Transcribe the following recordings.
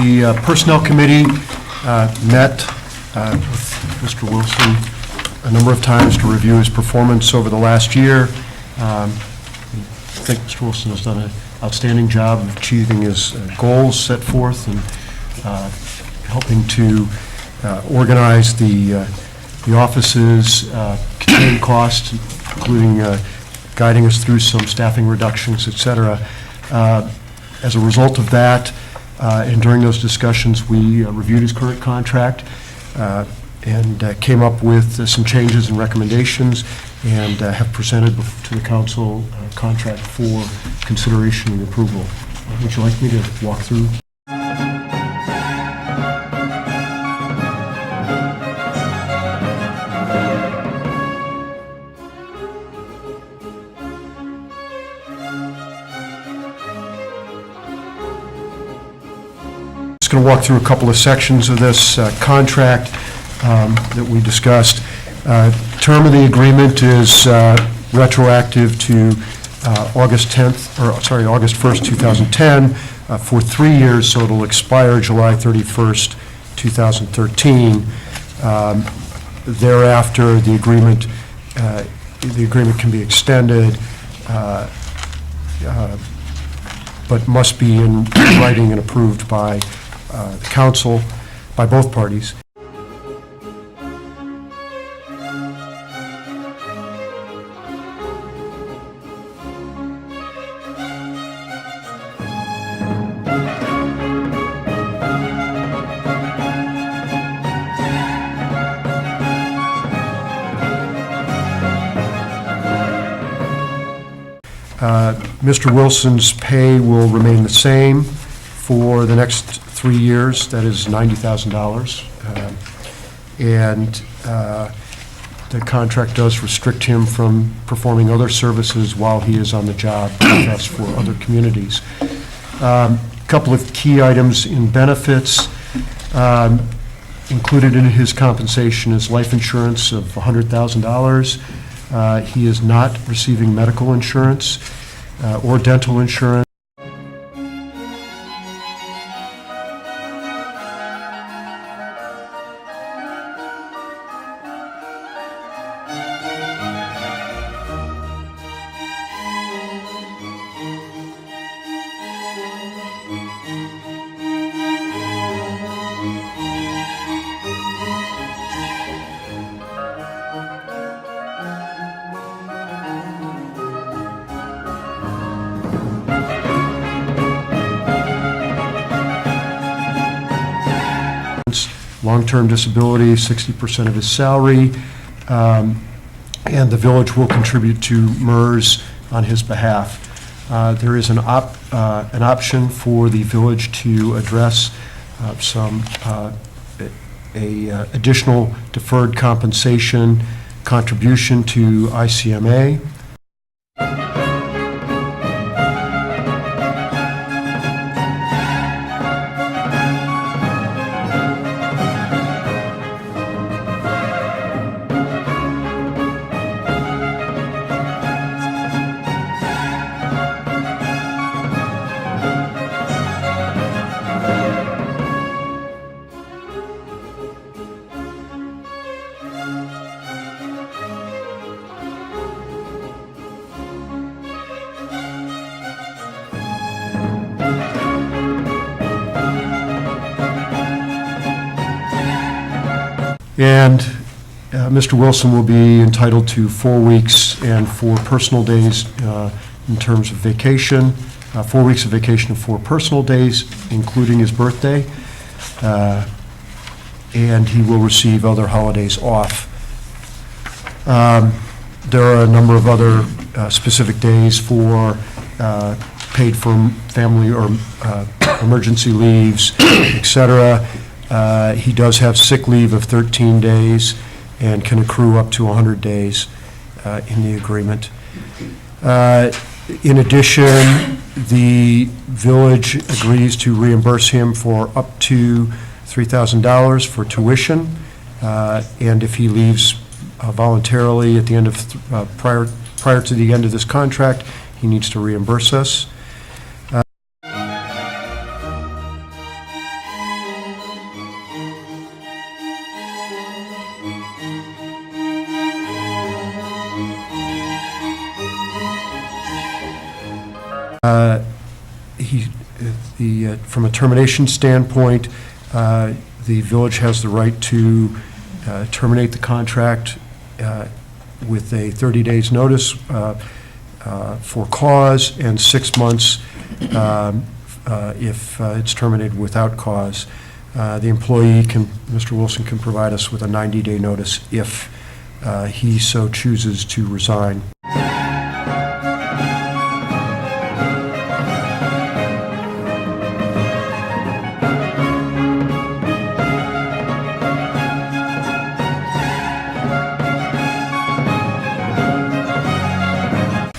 The Personnel Committee met with Mr. Wilson a number of times to review his performance over the last year. I think Mr. Wilson has done an outstanding job of achieving his goals set forth and helping to organize the offices, contain costs, including guiding us through some staffing reductions, et cetera. As a result of that, and during those discussions, we reviewed his current contract and came up with some changes and recommendations, and have presented to the council a contract for consideration and approval. Would you like me to walk through? Just going to walk through a couple of sections of this contract that we discussed. Term of the agreement is retroactive to August 1st, 2010 for 3 years, so it'll expire July 31st, 2013. Thereafter, the agreement can be extended, but must be in writing and approved by the council, by both parties. Mr. Wilson's pay will remain the same for the next 3 years, that is $90,000. And the contract does restrict him from performing other services while he is on the job with us for other communities. A couple of key items in benefits. Included in his compensation is life insurance of $100,000. He is not receiving medical insurance or dental insurance. Long-term disability, 60% of his salary, and the village will contribute to MERS on his behalf. There is an option for the village to address some additional deferred compensation contribution to ICMA. And Mr. Wilson will be entitled to 4 weeks and 4 personal days in terms of vacation, 4 weeks of vacation and 4 personal days, including his birthday. And he will receive other holidays off. There are a number of other specific days for paid for family or emergency leaves, et cetera. He does have sick leave of 13 days and can accrue up to 100 days in the agreement. In addition, the village agrees to reimburse him for up to $3,000 for tuition, and if he leaves voluntarily at the end of prior to the end of this contract, he needs to reimburse us. From a termination standpoint, the village has the right to terminate the contract with a 30 days notice for cause, and 6 months if it's terminated without cause. The employee Mr. Wilson can provide us with a 90-day notice if he so chooses to resign.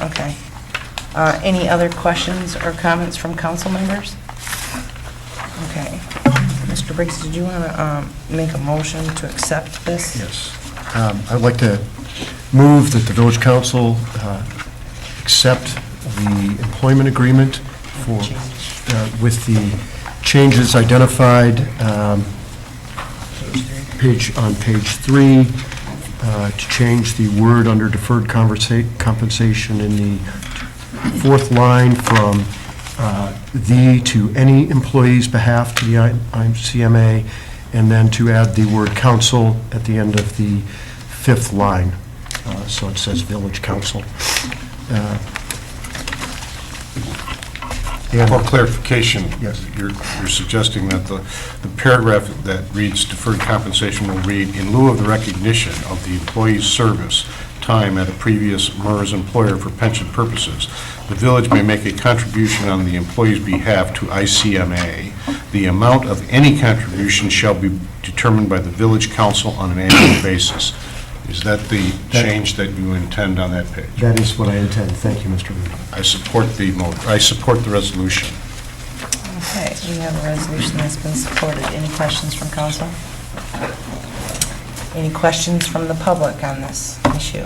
Okay. Any other questions or comments from council members? Okay. Mr. Briggs, did you want to make a motion to accept this? Yes. I'd like to move that the village council accept the employment agreement for, with the changes identified on page 3, to change the word under deferred compensation in the 4th line from the to any employee's behalf to the ICMA, and then to add the word council at the end of the 5th line. So it says village council. For clarification, Yes. you're suggesting that the paragraph that reads deferred compensation will read, in lieu of the recognition of the employee's service time at a previous MERS employer for pension purposes, the village may make a contribution on the employee's behalf to ICMA. The amount of any contribution shall be determined by the village council on an annual basis. Is that the change that you intend on that page? That is what I intend. Thank you, Mr. Moody. I support the resolution. Okay, we have a resolution that's been supported. Any questions from council? Any questions from the public on this issue?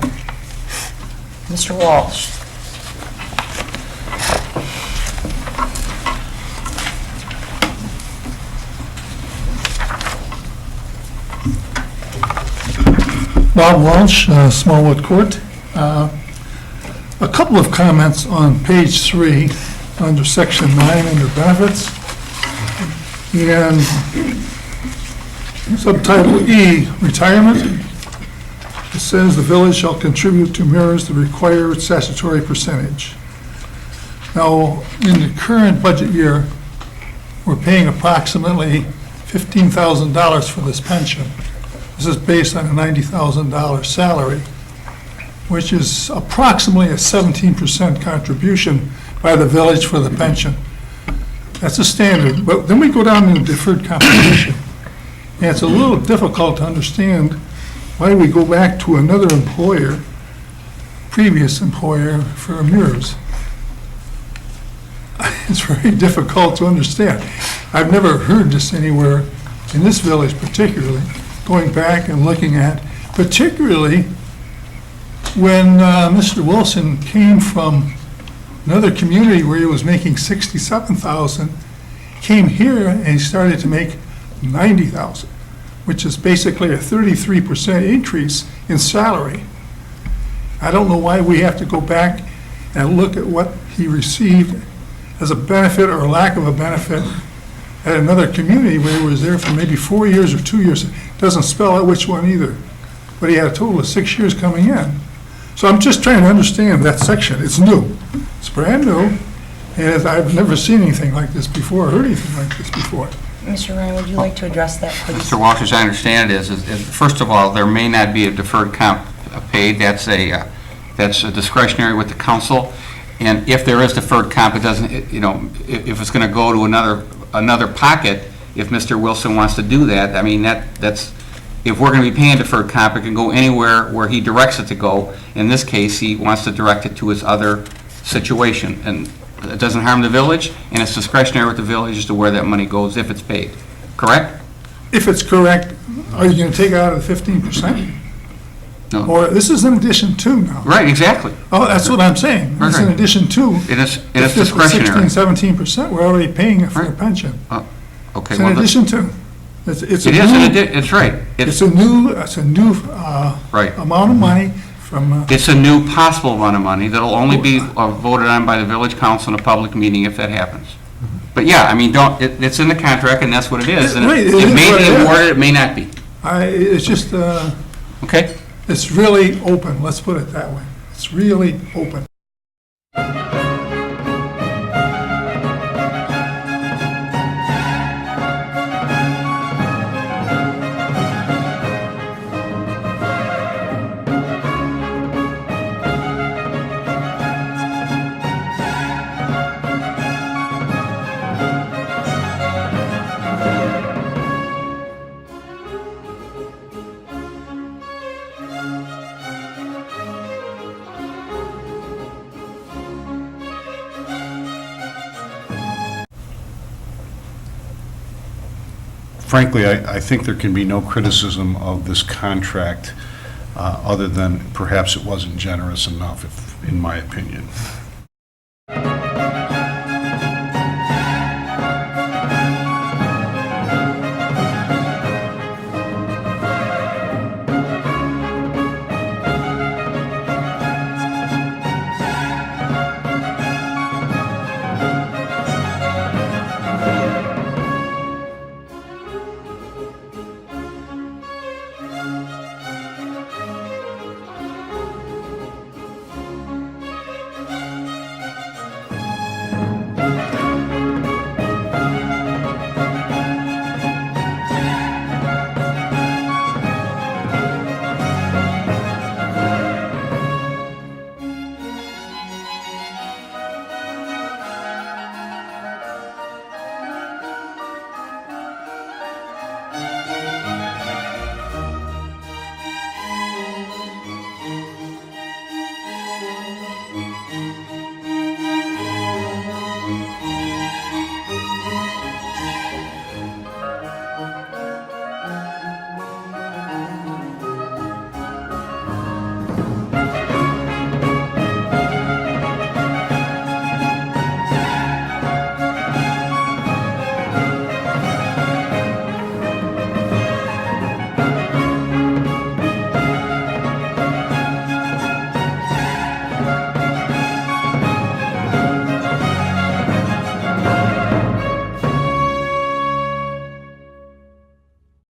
Mr. Walsh? Bob Walsh, Smallwood Court. A couple of comments on page 3 under section 9 under benefits. And subtitle E, retirement. It says the village shall contribute to MERS the required statutory percentage. Now, in the current budget year, we're paying approximately $15,000 for this pension. This is based on a $90,000 salary, which is approximately a 17% contribution by the village for the pension. That's a standard. But then we go down to deferred compensation. And it's a little difficult to understand why we go back to another employer, previous employer, for MERS. It's very difficult to understand. I've never heard this anywhere, in this village particularly, going back and looking at, particularly when Mr. Wilson came from another community where he was making $67,000, came here and he started to make $90,000, which is basically a 33% increase in salary. I don't know why we have to go back and look at what he received as a benefit or lack of a benefit at another community where he was there for maybe 4 years or 2 years. It doesn't spell out which one either. But he had a total of 6 years coming in. So I'm just trying to understand that section. It's new. It's brand new. And I've never seen anything like this before, or heard anything like this before. Mr. Ryan, would you like to address that, please? Mr. Walsh, as I understand it, is first of all, there may not be a deferred comp paid. That's a discretionary with the council. And if there is deferred comp, it doesn't, if it's going to go to another pocket, if Mr. Wilson wants to do that, I mean, that's, if we're going to be paying deferred comp, it can go anywhere where he directs it to go. In this case, he wants to direct it to his other situation. And it doesn't harm the village, and it's discretionary with the village as to where that money goes if it's paid. Correct? If it's correct, are you going to take it out of the 15%? No. Or this is in addition to now? Right, exactly. Oh, that's what I'm saying. It's in Right. addition to. It is If this was discretionary. 16, 17%, we're already paying it for a Right. pension. Okay. It's in well, addition to. It's a It is, new- it's right. It's a new Right. amount of money from, It's a new possible amount of money that'll only be voted on by the village council in a public meeting if that happens. But yeah, I mean, it's in the contract and that's what it is. And Right, it it is may what be it is. awarded, it may not be. it's just, Okay? it's really open, let's put it that way. It's really open. Frankly, I think there can be no criticism of this contract other than perhaps it wasn't generous enough, in my opinion.